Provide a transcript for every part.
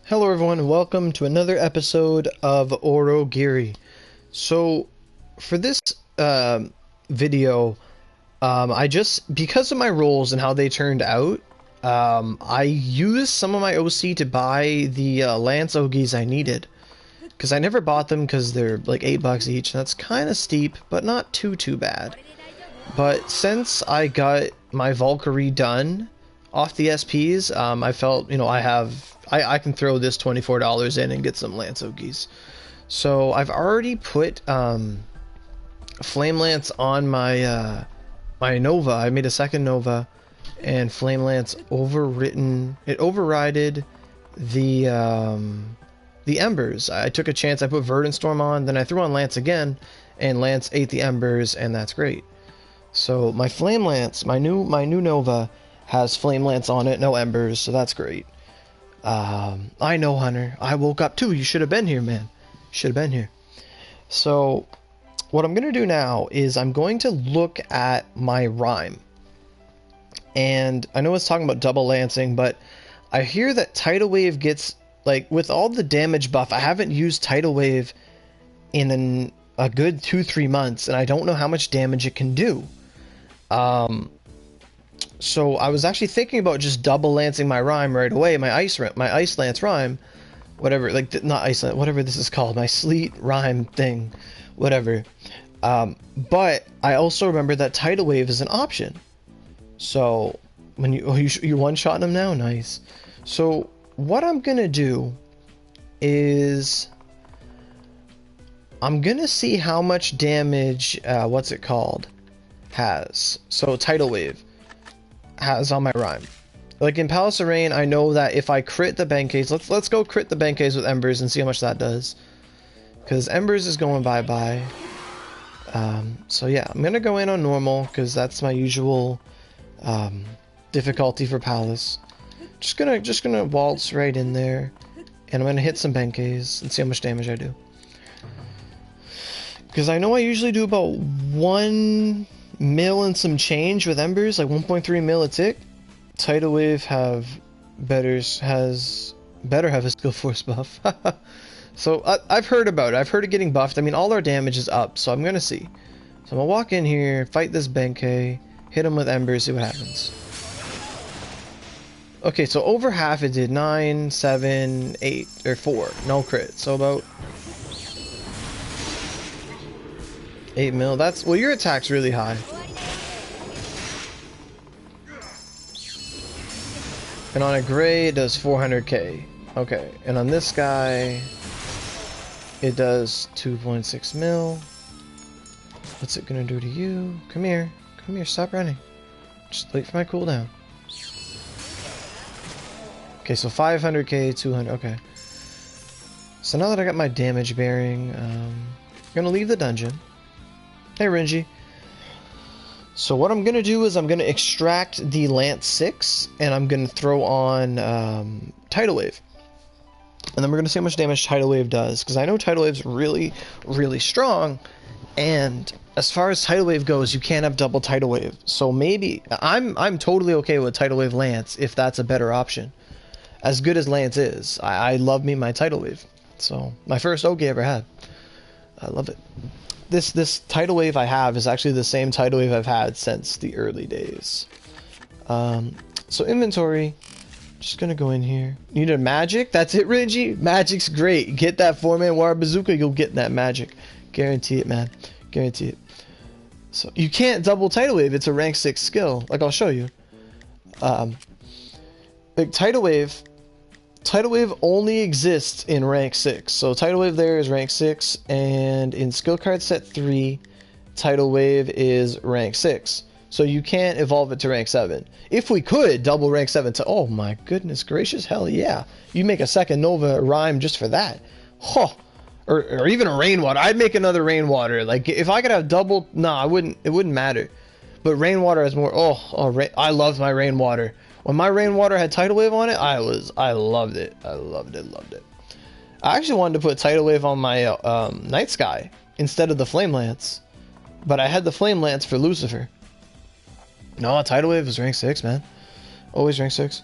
Hello everyone, welcome to another episode of Aurogiri. So, for this video, because of my rolls and how they turned out, I used some of my OC to buy the Lance Ogis I needed. Because I never bought them because they're like $8 each, and that's kind of steep, but not too bad. But since I got my Valkyrie done off the SPs, I felt, you know, I can throw this $24 in and get some Lance Ogis. So I've already put Flame Lance on my my Nova. I made a second Nova, and Flame Lance overrided the Embers. I took a chance. I put Verdant Storm on, then I threw on Lance again, and Lance ate the Embers, and that's great. So my Flame Lance, my new Nova, has Flame Lance on it, no Embers, so that's great. I know, Hunter. I woke up too. You should have been here, man. Should have been here. So, what I'm going to do now is I'm going to look at my rhyme. And I know it's talking about double lancing, but I hear that Tidal Wave gets, like, with all the damage buff, I haven't used Tidal Wave in a good 2-3 months, and I don't know how much damage it can do. So I was actually thinking about just double lancing my rhyme right away, my ice lance rhyme, whatever, like, not ice lance, whatever this is called, my sleet rhyme thing, whatever. But I also remember that Tidal Wave is an option. So when you're one-shotting them now, nice. So what I'm gonna do is I'm gonna see how much damage what's it called has. So Tidal Wave has on my rhyme. Like in Palace of Rain, I know that if I crit the Benkeis, let's go crit the Benkeis with Embers and see how much that does. Because Embers is going bye-bye. So yeah, I'm gonna go in on normal because that's my usual difficulty for Palace. Just gonna waltz right in there, and I'm gonna hit some Benkeis and see how much damage I do. Because I know I usually do about 1 mil and some change with Embers, like 1.3 mil a tick. Tidal Wave better have a skill force buff. So I've heard about it. I've heard it getting buffed. I mean, all our damage is up, so I'm gonna see. So I'm gonna walk in here, fight this Benkei, hit him with Embers, see what happens. Okay, so over half it did 9, 7, 8, or 4. No crit. So about 8 mil. That's, well, your attack's really high. And on a gray, it does 400k. Okay, and on this guy, it does 2.6 mil. What's it gonna do to you? Come here. Come here, stop running. Just wait for my cooldown. Okay, so 500k, 200, okay. So now that I got my damage bearing, I'm gonna leave the dungeon. Hey, Renji. So what I'm going to do is I'm going to extract the Lance 6, and I'm going to throw on Tidal Wave. And then we're going to see how much damage Tidal Wave does, because I know Tidal Wave's really, really strong, and as far as Tidal Wave goes, you can't have double Tidal Wave. So maybe, I'm totally okay with Tidal Wave Lance, if that's a better option. As good as Lance is, I love me my Tidal Wave. So, my first Ogi I ever had. I love it. This Tidal Wave I have is actually the same Tidal Wave I've had since the early days. So inventory, just gonna go in here. Need a magic? That's it, Reggie? Magic's great. Get that 4-man War Bazooka, you'll get that magic. Guarantee it, man. Guarantee it. So you can't double Tidal Wave, it's a rank 6 skill. Like, I'll show you. Like Tidal Wave only exists in rank 6. So Tidal Wave there is rank 6, and in skill card set 3, Tidal Wave is rank 6. So you can't evolve it to rank 7. If we could double rank 7 to, oh my goodness gracious, hell yeah. You make a second Nova rhyme just for that. Huh. Or even a Rainwater. I'd make another Rainwater. Like, if I could have double, nah, it wouldn't matter. But Rainwater has more, I loved my Rainwater. When my Rainwater had Tidal Wave on it, I loved it. I loved it. I actually wanted to put Tidal Wave on my Night Sky instead of the Flame Lance. But I had the Flame Lance for Lucifer. No, Tidal Wave is rank 6, man. Always rank 6.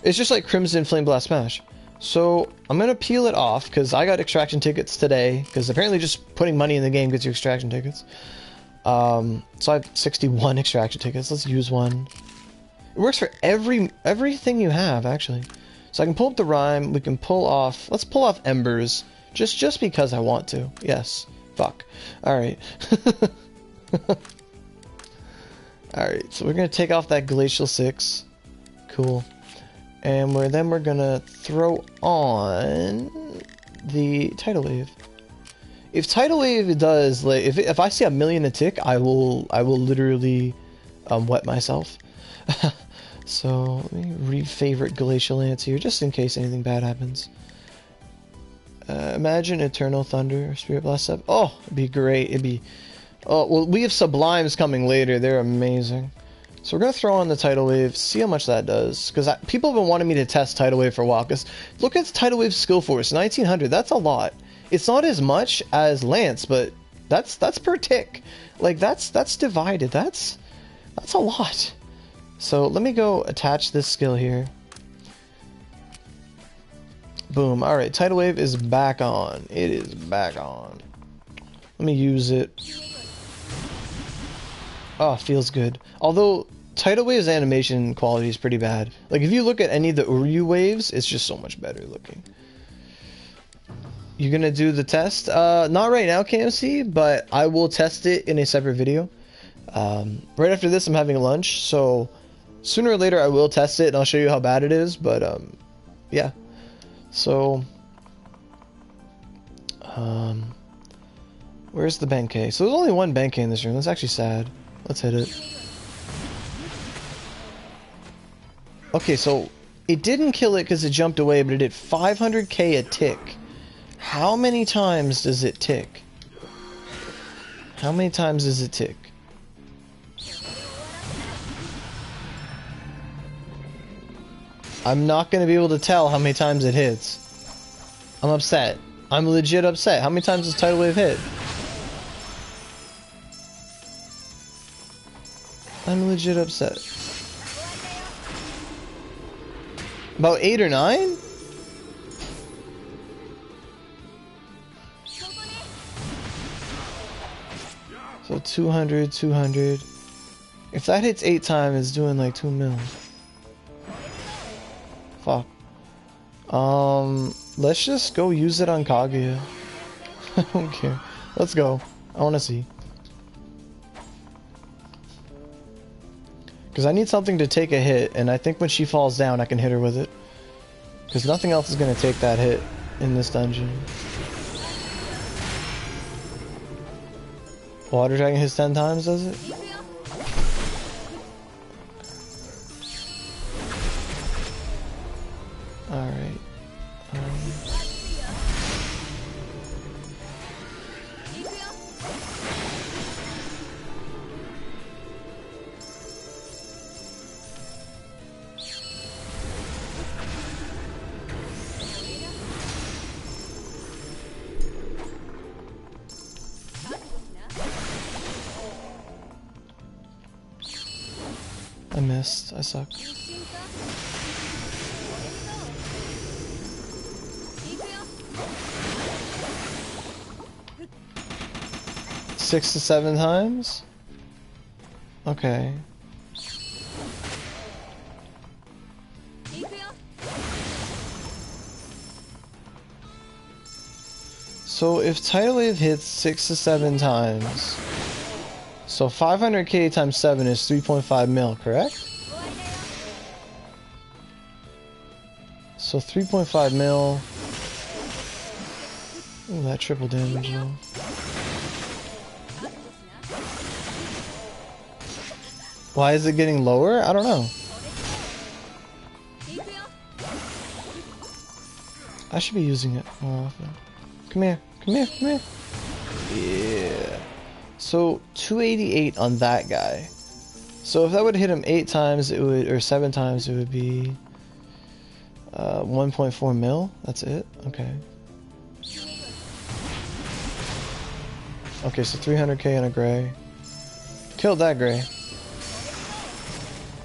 It's just like Crimson Flame Blast Smash. So I'm gonna peel it off because I got extraction tickets today. Because apparently just putting money in the game gets you extraction tickets. So I have 61 extraction tickets. Let's use one. It works for everything you have actually. So I can pull up the rhyme. We can pull off. Let's pull off embers. Just because I want to. Yes. Fuck. All right. Alright, so we're going to take off that Glacial 6. Cool. And then we're going to throw on the Tidal Wave. If Tidal Wave does, like, if I see a million a tick, I will literally wet myself. So, let me re-favorite Glacial Lance here, just in case anything bad happens. Imagine Eternal Thunder, Spirit Blast 7. Oh, it'd be great. It'd be... Oh, well, we have Sublimes coming later. They're amazing. So we're going to throw on the Tidal Wave, see how much that does. Because people have been wanting me to test Tidal Wave for a while. Because look at Tidal Wave's skill force, 1900. That's a lot. It's not as much as Lance, but that's per tick. Like, that's divided. That's a lot. So let me go attach this skill here. Boom. Alright, Tidal Wave is back on. It is back on. Let me use it. Oh, feels good. Although, Tidal Wave's animation quality is pretty bad. Like, if you look at any of the Uryu waves, it's just so much better looking. You gonna do the test? Not right now, KMC, but I will test it in a separate video. Right after this, I'm having lunch, so sooner or later I will test it, and I'll show you how bad it is, but, yeah. So, where's the Benkei? So there's only one Benkei in this room. That's actually sad. Let's hit it. Okay, so it didn't kill it because it jumped away, but it did 500k a tick. How many times does it tick? How many times does it tick? I'm not going to be able to tell how many times it hits. I'm upset. I'm legit upset. How many times does Tidal Wave hit? I'm legit upset. About 8 or 9? So 200, 200. If that hits 8 times, it's doing like 2 mil. Fuck. Let's just go use it on Kaguya. I don't care. Let's go. I want to see. Because I need something to take a hit, and I think when she falls down, I can hit her with it. Because nothing else is going to take that hit in this dungeon. Water Dragon hits 10 times, does it? Alright. I missed. I suck. Six to 7 times? Okay. So if Tidal Wave hits 6 to 7 times, so 500k times 7 is 3.5 mil, correct? So 3.5 mil. Ooh, that triple damage though. Why is it getting lower? I don't know. I should be using it more often. Come here, come here, come here. Yeah. So 288 on that guy. So if that would hit him 8 times, it would, or 7 times, it would be 1.4 mil. That's it. Okay. Okay, so 300k on a gray. Killed that gray.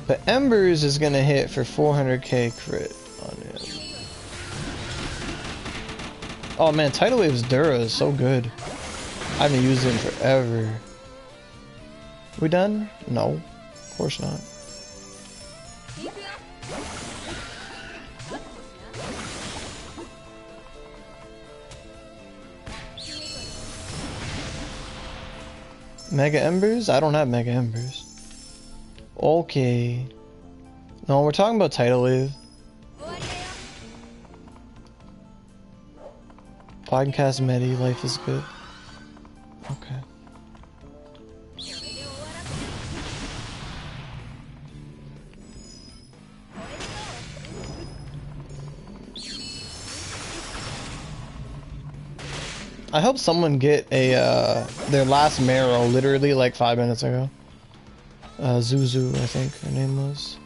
But Embers is gonna hit for 400k crit on him. Oh man, Tidal Wave's Dura is so good. I haven't used it in forever. We done? No, of course not. Mega Embers? I don't have Mega Embers. Okay. No, we're talking about Tidal Wave. Podcast Medi, life is good. Okay. I helped someone get a their last marrow literally like 5 minutes ago. Zuzu, I think her name was.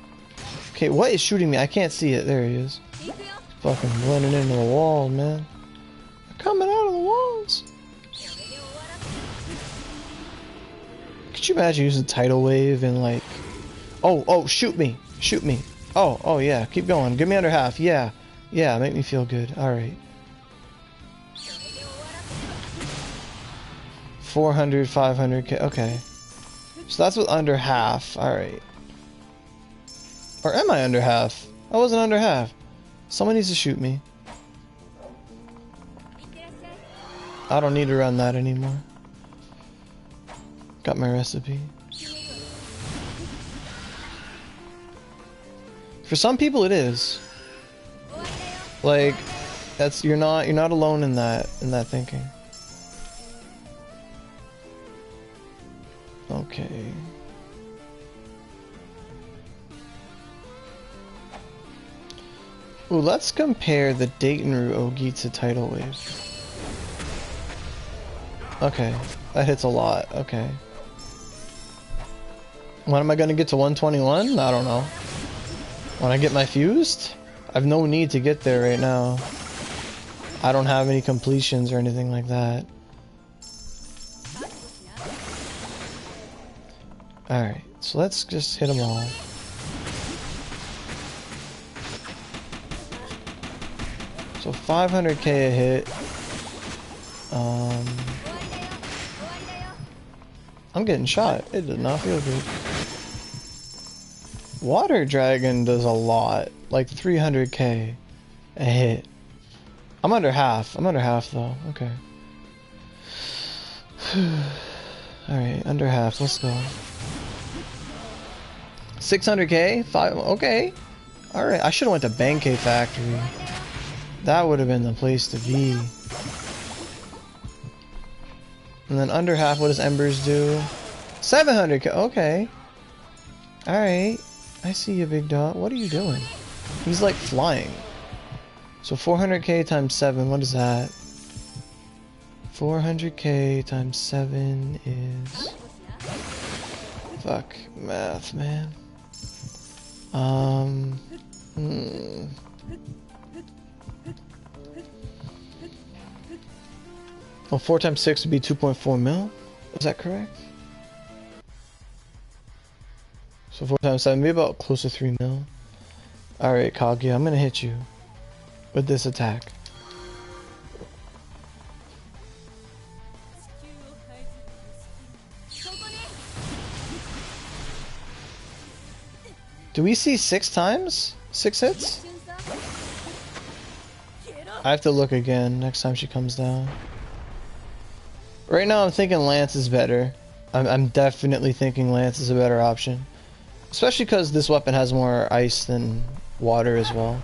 Okay, what is shooting me? I can't see it. There he is. Fucking blending into the wall, man. They're coming out of the walls. Could you imagine using Tidal Wave and like... Oh, shoot me. Shoot me. Oh, yeah. Keep going. Give me under half. Yeah. Yeah, make me feel good. Alright. 400, 500k. Okay. So that's with under half. Alright. Or am I under half? I wasn't under half. Someone needs to shoot me. I don't need to run that anymore. Got my recipe. For some people it is. Like you're not alone in that thinking. Okay. Ooh, let's compare the Dayton Ogi to Tidal Wave. Okay, that hits a lot. Okay. When am I gonna get to 121? I don't know. When I get my fused? I've no need to get there right now. I don't have any completions or anything like that. Alright, so let's just hit them all. So 500k a hit. I'm getting shot. It did not feel good. Water Dragon does a lot. Like 300k a hit. I'm under half. I'm under half though. Okay. Alright, under half. Let's go. 600k? 5. Okay. Alright, I should have went to Benkei Factory. That would have been the place to be. And then under half, what does Embers do? 700k. Okay. Alright. I see you, big dog. What are you doing? He's like flying. So 400k times 7, what is that? 400k times 7 is... Fuck. Math, man. Well, 4 times 6 would be 2.4 mil? Is that correct? So 4 times 7 would be about close to 3 mil. Alright, Kaguya, I'm gonna hit you with this attack. Do we see 6 times? 6 hits? I have to look again next time she comes down. Right now I'm thinking Lance is better. I'm definitely thinking Lance is a better option. Especially because this weapon has more ice than water as well.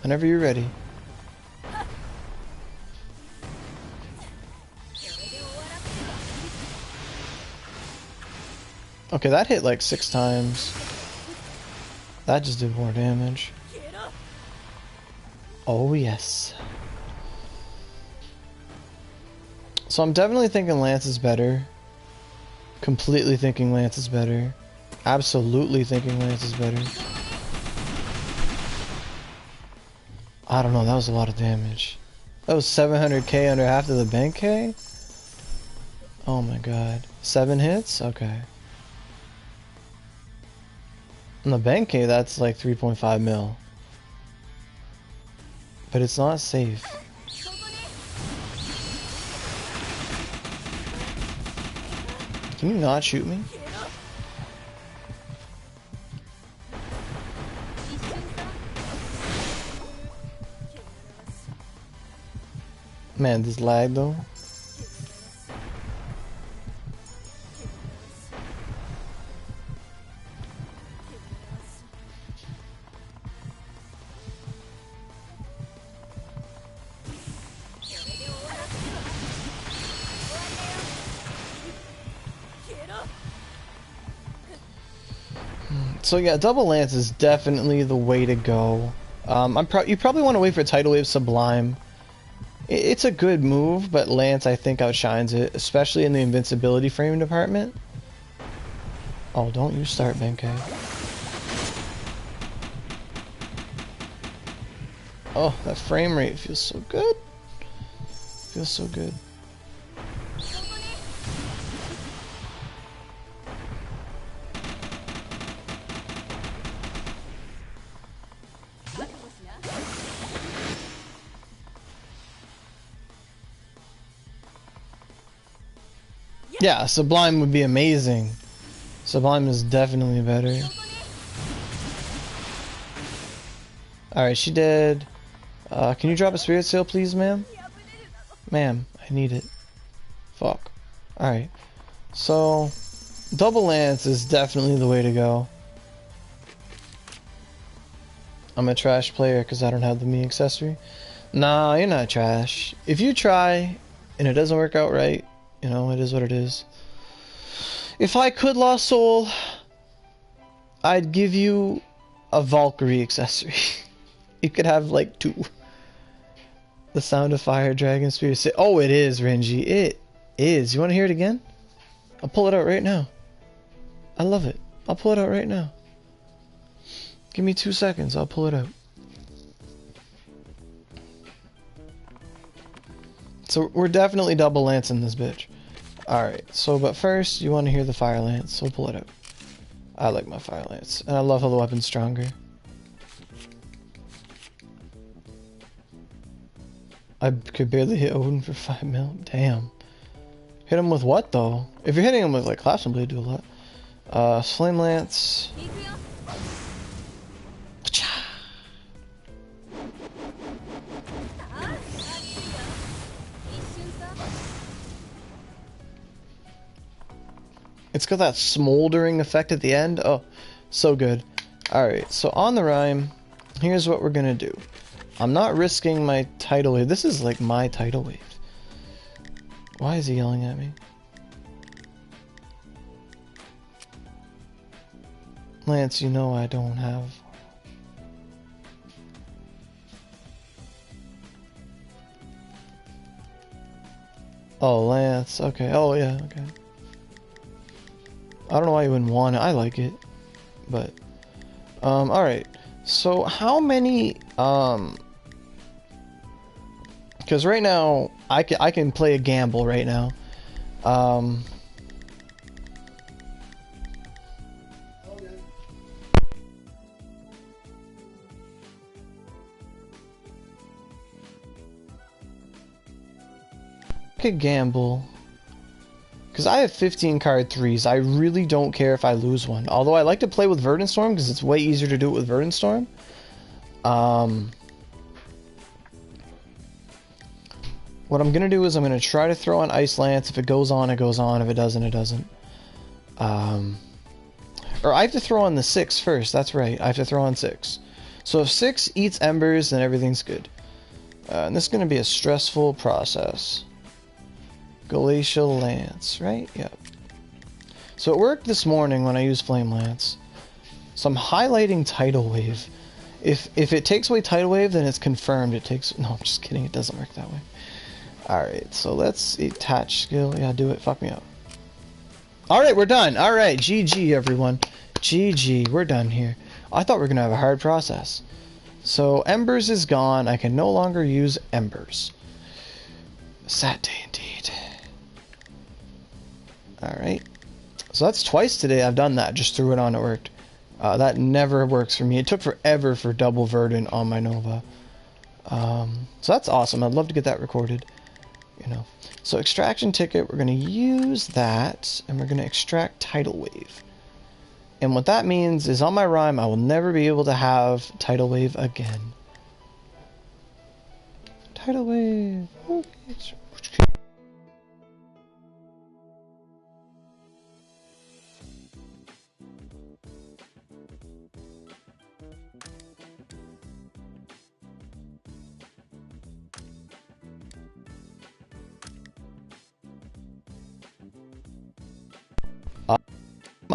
Whenever you're ready. Okay, that hit like 6 times. That just did more damage. Oh yes. So I'm definitely thinking Lance is better. Completely thinking Lance is better. Absolutely thinking Lance is better. I don't know, that was a lot of damage. That was 700k under half of the Benkei? Oh my god. 7 hits? Okay. On the Benkei, that's like 3.5 mil. But it's not safe. Can you not shoot me? Man, this lag though. So yeah, double lance is definitely the way to go. You probably want to wait for tidal wave sublime. It's a good move, but lance I think outshines it, especially in the invincibility frame department. Oh, don't you start, Benkei. Oh, that frame rate feels so good. Feels so good. Yeah, Sublime would be amazing. Sublime is definitely better. Alright, she did. Can you drop a spirit seal, please, ma'am? Ma'am, I need it. Fuck. Alright. So, double lance is definitely the way to go. I'm a trash player because I don't have the me accessory. Nah, you're not trash. If you try and it doesn't work out right, you know, it is what it is. If I could Lost Soul, I'd give you a Valkyrie accessory. You could have like 2. The Sound of Fire, Dragon Spirit. Oh, it is, Renji. It is. You want to hear it again? I'll pull it out right now. I love it. I'll pull it out right now. Give me 2 seconds. I'll pull it out. So we're definitely double lancing this bitch. Alright, so but first you want to hear the Fire Lance, so pull it out. I like my Fire Lance, and I love how the weapon's stronger. I could barely hit Odin for 5 mil. Damn. Hit him with what though? If you're hitting him with like Clash and Blade, do a lot. Flame Lance. It's got that smoldering effect at the end. Oh, so good. Alright, so on the rhyme, here's what we're gonna do. I'm not risking my tidal wave. This is like my tidal wave. Why is he yelling at me? Lance, you know I don't have... Oh, Lance. Okay. Oh, yeah. Okay. I don't know why you wouldn't want it. I like it. But, alright. So, how many, because right now, I can play a gamble right now. I could gamble. Because I have 15 card 3s. I really don't care if I lose one. Although I like to play with Verdant Storm because it's way easier to do it with Verdant Storm. What I'm going to do is I'm going to try to throw on Ice Lance. If it goes on, it goes on. If it doesn't, it doesn't. Or I have to throw on the 6 first. That's right. I have to throw on 6. So if 6 eats Embers, then everything's good. And this is going to be a stressful process. Glacial Lance, right? Yep. So it worked this morning when I used Flame Lance. So I'm highlighting Tidal Wave. If it takes away Tidal Wave, then it's confirmed it takes... No, I'm just kidding. It doesn't work that way. Alright, so let's attach skill. Yeah, do it. Fuck me up. Alright, we're done. Alright, GG, everyone. GG, we're done here. I thought we were going to have a hard process. So Embers is gone. I can no longer use Embers. Sad day indeed. Alright. So that's twice today I've done that. Just threw it on, it worked. That never works for me. It took forever for double verdant on my Nova. So that's awesome. I'd love to get that recorded. You know. So extraction ticket, we're going to use that, and we're going to extract tidal wave. And what that means is on my rhyme, I will never be able to have tidal wave again. Tidal wave. Okay.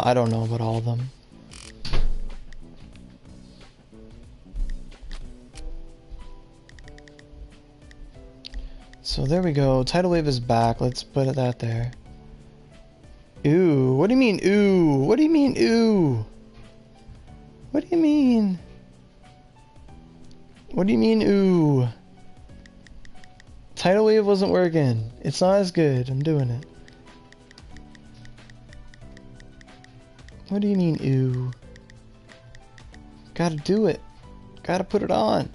I don't know about all of them. So there we go. Tidal wave is back. Let's put that there. Ooh, what do you mean, ooh? What do you mean, ooh? What do you mean? What do you mean, ooh? Tidal wave wasn't working. It's not as good. I'm doing it. What do you mean, ooh? Gotta do it. Gotta put it on.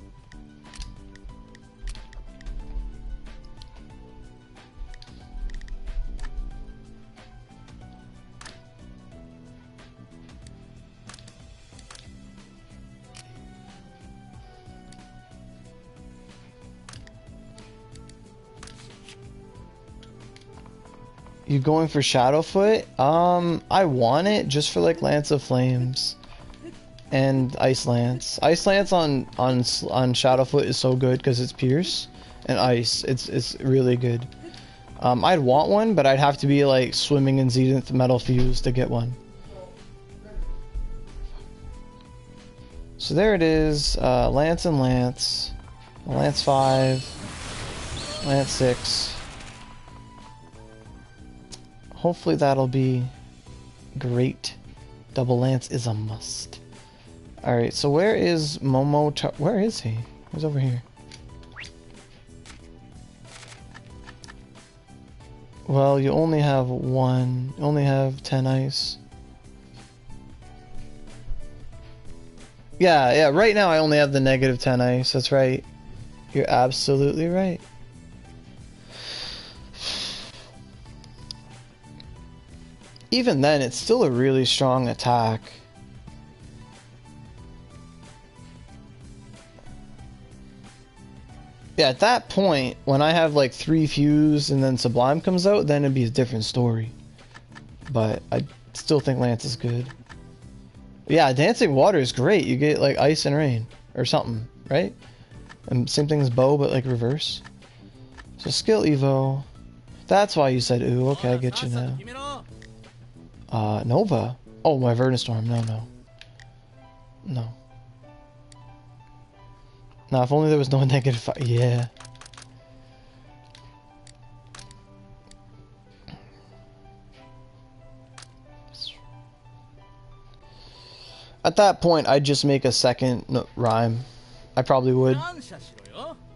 You going for Shadowfoot? I want it just for like Lance of Flames and Ice Lance. Ice Lance on Shadowfoot is so good because it's Pierce and Ice. It's really good. I'd want one, but I'd have to be like swimming in Zenith Metal Fuse to get one. So there it is. Lance and Lance. Lance 5. Lance 6. Hopefully that'll be great. Double Lance is a must. Alright, so where is Momo? Where is he? He's over here. Well, you only have one. You only have 10 ice. Yeah, right now I only have the negative 10 ice. That's right. You're absolutely right. Even then, it's still a really strong attack. Yeah, at that point, when I have like 3 Fuse and then Sublime comes out, then it'd be a different story. But I still think Lance is good. Yeah, Dancing Water is great. You get like Ice and Rain or something, right? And same thing as Bow, but like reverse. So Skill Evo. That's why you said ooh. Okay, I get you now. Nova. Oh, my Verdant Storm. No. Now, if only there was no negative 5. Yeah. At that point, I'd just make a second rhyme. I probably would.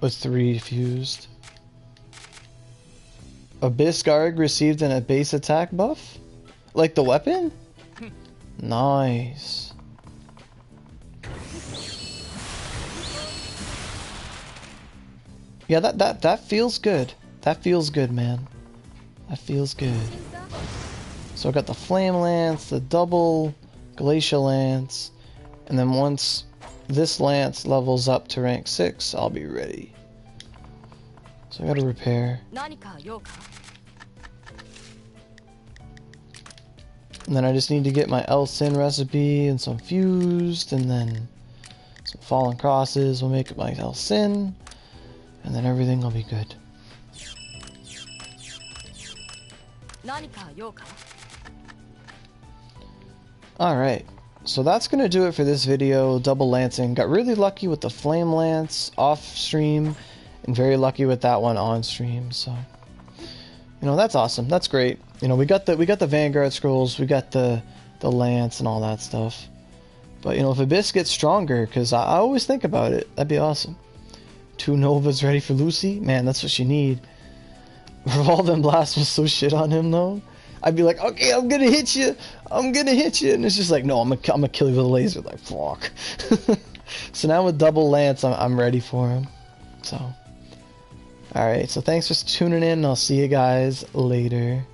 With 3 fused. Abyss Garg received a base attack buff? Like the weapon? Nice. Yeah, that feels good. That feels good, man. That feels good. So I got the Flame Lance, the double Glacial Lance, and then once this Lance levels up to rank 6, I'll be ready. So I gotta repair. And then I just need to get my El-Sin recipe and some fused, and then some Fallen Crosses will make it my El-Sin, and then everything will be good. Alright, so that's going to do it for this video, double lancing. Got really lucky with the Flame Lance off stream, and very lucky with that one on stream, so... You know, that's awesome. That's great. You know, we got the Vanguard scrolls, we got the Lance and all that stuff. But, you know, if Abyss gets stronger, because I always think about it, that'd be awesome. 2 Novas ready for Lucy? Man, that's what you need. Revolve and Blast was so shit on him, though. I'd be like, okay, I'm gonna hit you, and it's just like, no, I'm gonna kill you with a laser. Like, fuck. So now with double lance, I'm ready for him. So, all right. So thanks for tuning in. I'll see you guys later.